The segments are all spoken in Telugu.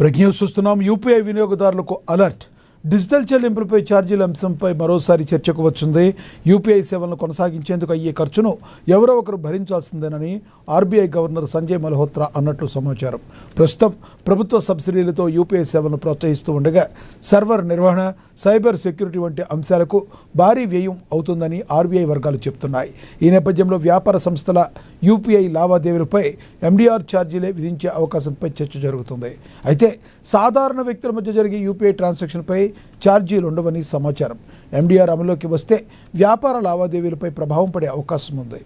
ప్రజ్ఞ చూస్తున్నాం. యూపీఐ వినియోగదారులకు అలర్ట్. డిజిటల్ చెల్లింపులపై ఛార్జీల అంశంపై మరోసారి చర్చకు వచ్చింది. యూపీఐ సేవలను కొనసాగించేందుకు అయ్యే ఖర్చును ఎవరో ఒకరు భరించాల్సిందేనని ఆర్బీఐ గవర్నర్ సంజయ్ మల్హోత్రా అన్నట్లు సమాచారం. ప్రస్తుతం ప్రభుత్వ సబ్సిడీలతో యూపీఐ సేవలను ప్రోత్సహిస్తూ ఉండగా సర్వర్ నిర్వహణ, సైబర్ సెక్యూరిటీ వంటి అంశాలకు భారీ వ్యయం అవుతుందని ఆర్బీఐ వర్గాలు చెబుతున్నాయి. ఈ నేపథ్యంలో వ్యాపార సంస్థల యూపీఐ లావాదేవీలపై ఎండీఆర్ ఛార్జీలే విధించే అవకాశంపై చర్చ జరుగుతుంది. అయితే సాధారణ వ్యక్తుల మధ్య జరిగే యూపీఐ ట్రాన్సాక్షన్పై ఛార్జీలు ఉండవని సమాచారం. ఎండీఆర్ అమలులోకి వస్తే వ్యాపార లావాదేవీలపై ప్రభావం పడే అవకాశం ఉంది.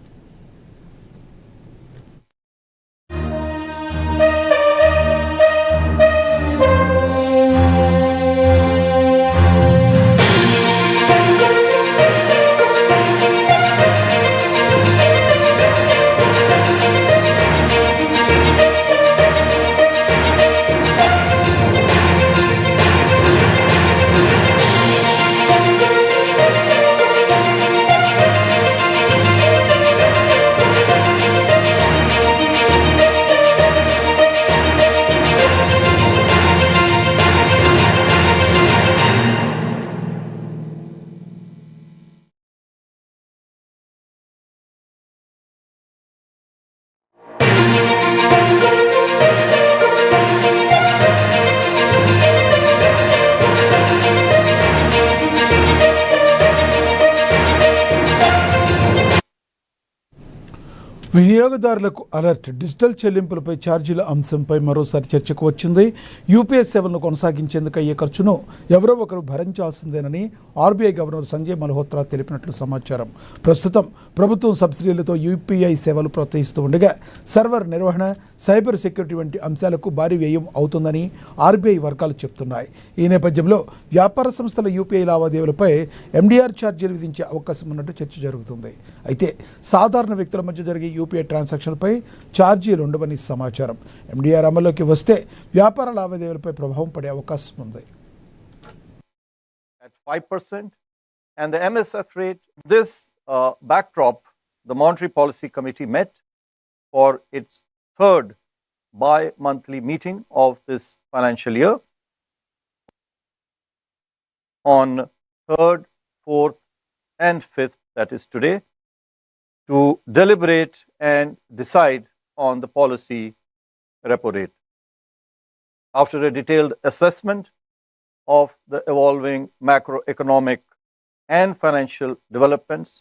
వినియోగదారులకు అలర్ట్. డిజిటల్ చెల్లింపులపై ఛార్జీల అంశంపై మరోసారి చర్చకు వచ్చింది. యూపీఐ సేవలను కొనసాగించేందుకు అయ్యే ఖర్చును ఎవరో ఒకరు భరించాల్సిందేనని ఆర్బీఐ గవర్నర్ సంజయ్ మల్హోత్రా తెలిపినట్లు సమాచారం. ప్రస్తుతం ప్రభుత్వం సబ్సిడీలతో యూపీఐ సేవలు ప్రోత్సహిస్తూ ఉండగా సర్వర్ నిర్వహణ, సైబర్ సెక్యూరిటీ వంటి అంశాలకు భారీ వ్యయం అవుతుందని ఆర్బీఐ వర్గాలు చెబుతున్నాయి. ఈ నేపథ్యంలో వ్యాపార సంస్థల యూపీఐ లావాదేవీలపై ఎండీఆర్ ఛార్జీలు విధించే అవకాశం ఉన్నట్టు చర్చ జరుగుతుంది. అయితే సాధారణ వ్యక్తుల మధ్య జరిగే యూపీఐ ట్రాన్సాక్షన్పై ఛార్జీలు ఉండవని సమాచారం. ఎండీఆర్ అమల్లోకి వస్తే వ్యాపార లావాదేవీలపై ప్రభావం పడే అవకాశం ఉంది. At 5% and the MSF rate. This backdrop, the Monetary Policy Committee met for its third bi-monthly meeting of this financial year on 3rd, 4th and 5th, that is today, to deliberate and decide on the policy repo rate. After a detailed assessment of the evolving macroeconomic and financial developments,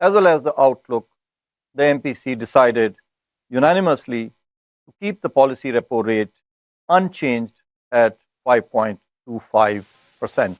as well as the outlook, the MPC decided unanimously to keep the policy repo rate unchanged at 5.25%.